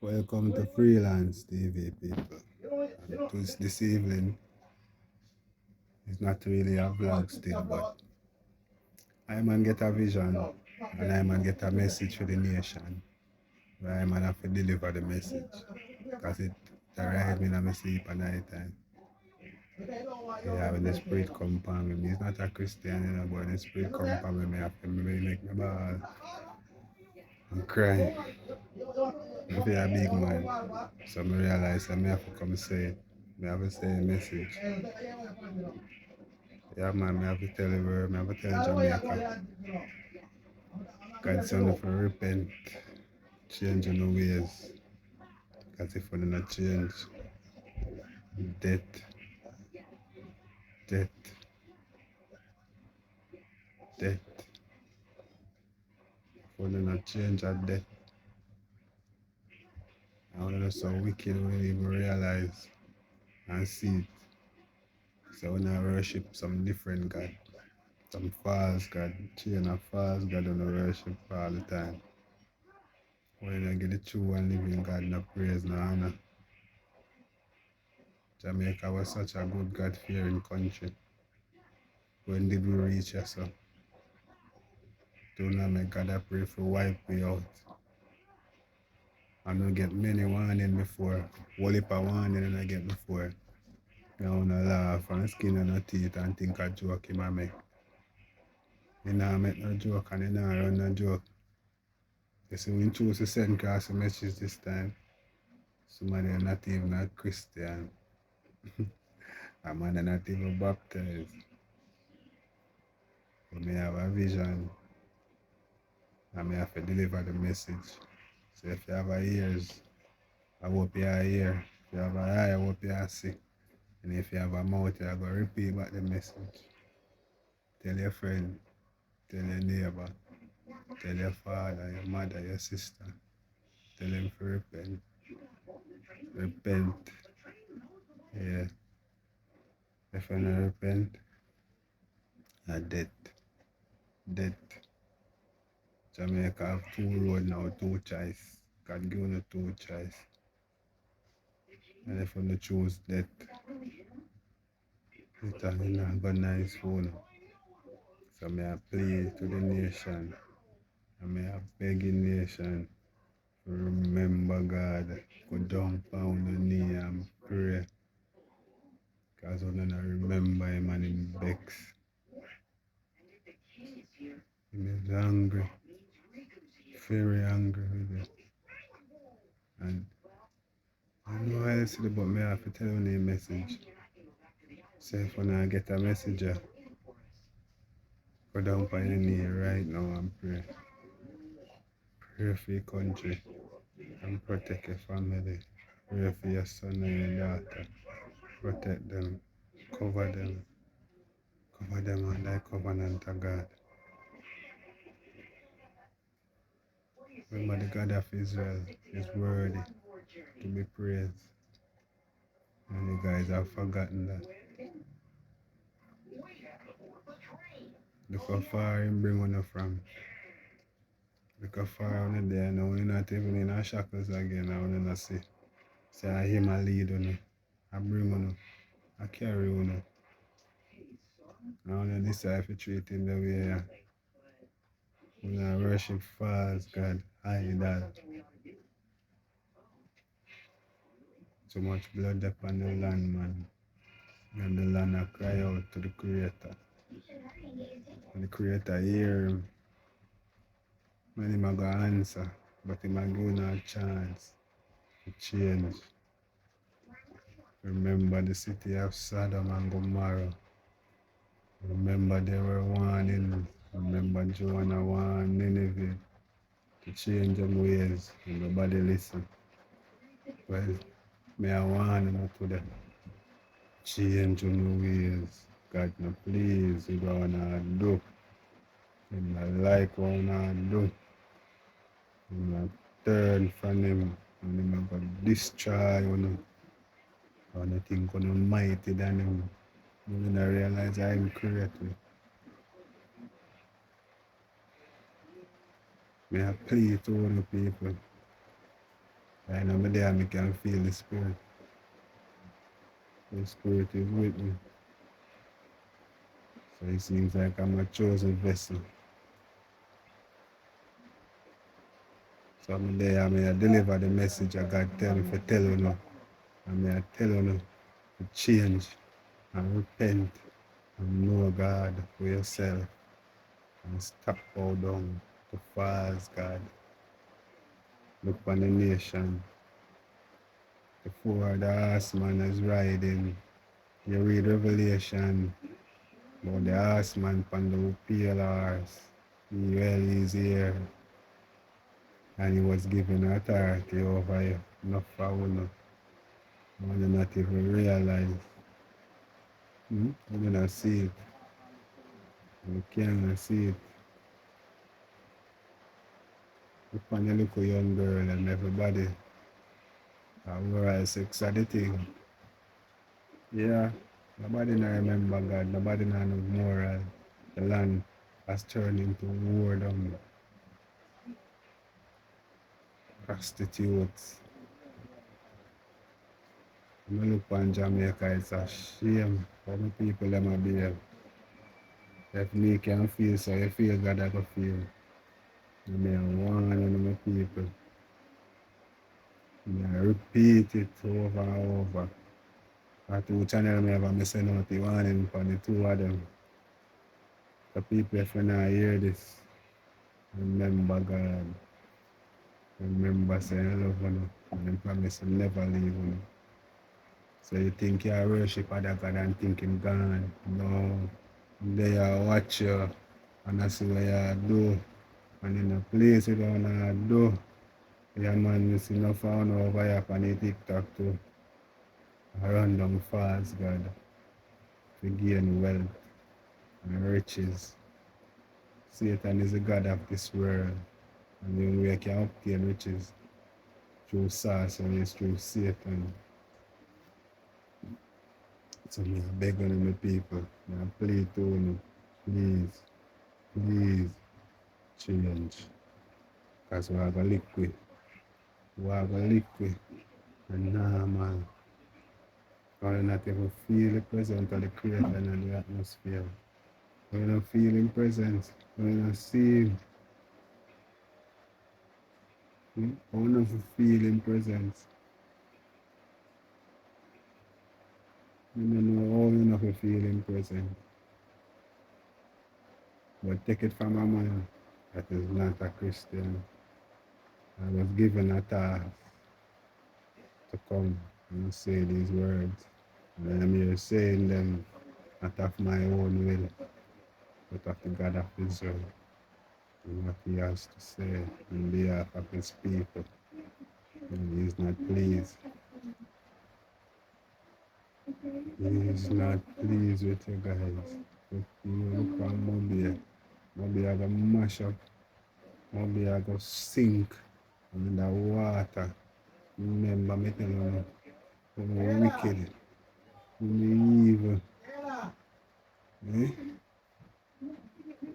Welcome to Freelance TV, people. This evening is not really a vlog still, but I man get a vision and I man get a message for the nation. Where I man have to deliver the message. Because it arrived me in my sleep at night time. Yeah, when the spirit come upon me. He's not a Christian, but when the spirit come upon me, I have to make me ball and cry. I feel a big man. So I realize I have to come say it. I have to say a message. Yeah, man, I have to tell the world, I have to tell Jamaica. God son for repent, change in the ways. Because if we don't change, death, death, death. If we don't change our death, I want to know so wicked we don't even realize and see it. So when I worship some different God, some false God, chain of false God and I worship all the time. When I get the true and living God, no praise, no honor. Jamaica was such a good God-fearing country. When did we reach here, so? Do not make God I pray for wipe me out. I don't get many warning before. Whole heap of warning and I get before. I wanna laugh and skin on no teeth and think a joke him a make. He not make no joke and he not run no joke. You see, when choose to send across a message this time, somebody not even a Christian. A man not even baptized. But me have a vision and me have to deliver the message. So if you have a ears, I hope you are here. If you have an eye, I hope you are see. And if you have a mouth, you are going to repeat back the message. Tell your friend, tell your neighbor, tell your father, your mother, your sister. Tell them to repent. Repent. Yeah. If you don't repent, you're dead. Dead. Jamaica have two roads now, two choice. God give you two choice. And if you don't choose death, it's not go nice for you. So may I plead to the nation. And may I beg the nation. Remember God, go down on the knee and pray. Because we don't remember him and him vex. He is angry, very angry with it. And I know how I see it, but me have to tell you the message. Say if I get a message, go down on your knee right now and pray. Pray for your country and protect your family. Pray for your son and your daughter. Protect them, cover them. Cover them under the covenant of God. Remember the God of Israel is worthy to be praised. And you guys have forgotten that. Look how far him bring one from. Look how far on there now. We're not even in our shackles again. I want to see. Say I him a lead on. I bring one. I carry one. I want to decide if you treat him the way when I worship false God, idol. Too much blood upon the land, man. And the land I cry out to the Creator. And the Creator hear him. And him a go answer. But him a give no chance to change. Remember the city of Sodom and Gomorrah. Remember they were warning. Remember Jonah warned Nineveh to change them ways. And nobody listen. Well, may I warn them to them. Change your ways. God, no please, you gonna do. You not like what you do. You not turn from him. And him gonna destroy you. And I think I'm mighty than him. You don't realize I'm creative. May I plead to all the people. Right now, I'm there, I can feel the Spirit. The Spirit is with me. So it seems like I'm a chosen vessel. So I'm there, I may I deliver the message I God tell me to tell you now. I may I tell you now to change and repent and know God for yourself and stop bow down to false God. Look on the nation. The four the horseman is riding. You read Revelation about the horseman on the pale horse. He well is here and he was given authority over you. Not for you. You not even realize. You don't see it. You can't see it. Look on the little young girl and everybody. Oral sex are the thing. Yeah. Nobody not remember God. Nobody not know moral. The land has turned into whoredom, prostitutes. When I look on Jamaica, it's a shame how the people them are behave. If me can feel so, you feel God I go feel. I mean, one of my people. I repeat it over and over. I two channel me have me send out the warning for the two of them. The people if you not hear this, remember God. Remember say I love you and I promise to never leave you. So you think you worship other God and think him gone. No. They watch you and I see what you do. And in a place you don't do. Yeah man, you see no phone over here on the TikTok too. A random false God to gain wealth and riches. Satan is the God of this world. And the only way you can obtain riches through sorcery is through Satan. So me beg on my people. I plead to you, please, please change. Because we have a liquid. We have a liquid. And nah man. Because not even feel the presence of the creator in the atmosphere. We don't feel his presence. We don't see him. We don't feel his presence. We don't know how enough to feel his presence. But take it from a man that is not a Christian. I was given a task to come and say these words. And I'm here saying them not of my own will, but of the God of Israel and what he has to say on behalf of his people. And he is not pleased. He is not pleased with you guys. If you look on Mobile, Mobile go mash up, Mobile go sink under water. Remember me telling you, you're wicked, you're evil. Eh?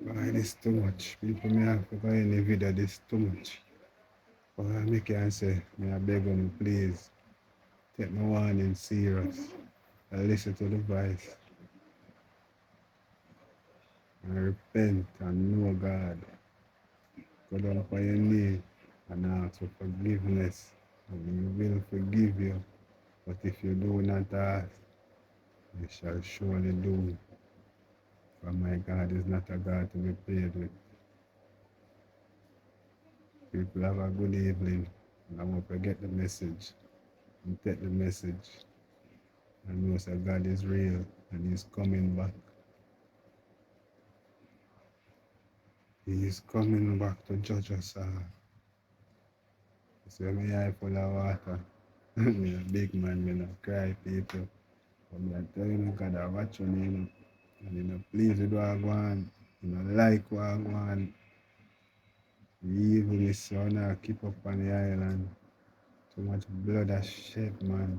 Why this too much? People may have to go in the video, this too much. But I can say, may I beg you, please, take my warning serious. And listen to the voice. And repent and know God. Go down for your knee and ask for forgiveness. And he will forgive you. But if you do not ask, you shall surely do. For my God is not a God to be played with. People have a good evening. And I hope you get the message. And take the message. And know that God is real and He's coming back. He is coming back to judge us all. So my eye full of water. Me a big man, me not cry people. But me I tell you, God I watch on you. And you know, please with what I go on. You know, like what I go on. You evil me son I keep up on the island. Too much blood has shed, man.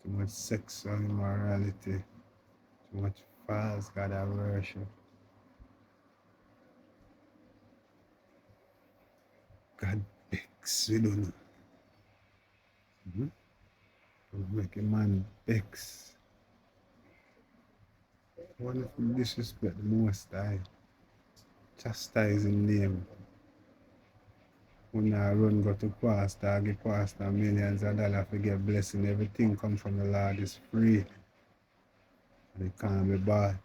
Too much sexual immorality. Too much false God I worship. God begs we don't know. Make a man vex. What if you disrespect the most high? Chastise his name. When I run go to pastor, I give pastor millions of dollars to get blessing. Everything come from the Lord is free. And it can't be bought.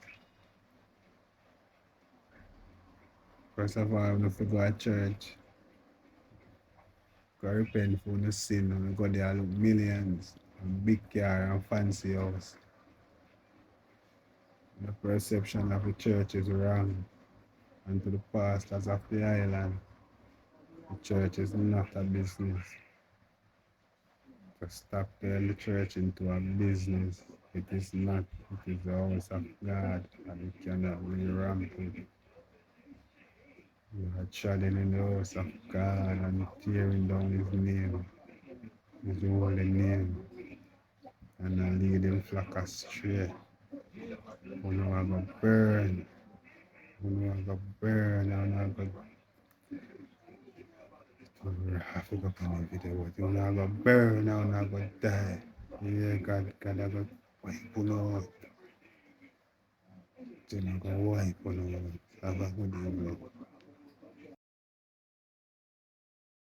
First of all, I have to go to church. Go repent for the sin and go there look millions and big car and fancy house. The perception of the church is wrong. And to the pastors of the island, the church is not a business. To stop turning the church into a business. It is not. It is the house of God and it cannot be rampant. You are treading in the house of God and tearing down his name, his holy name, and leading flock astray. When you are going to burn, when you are going to burn, and you are going to have to go on the video, but you are going to burn, and you are going to die. Yeah, God is going to wipe you out. You're going to wipe you out. Have a good evening.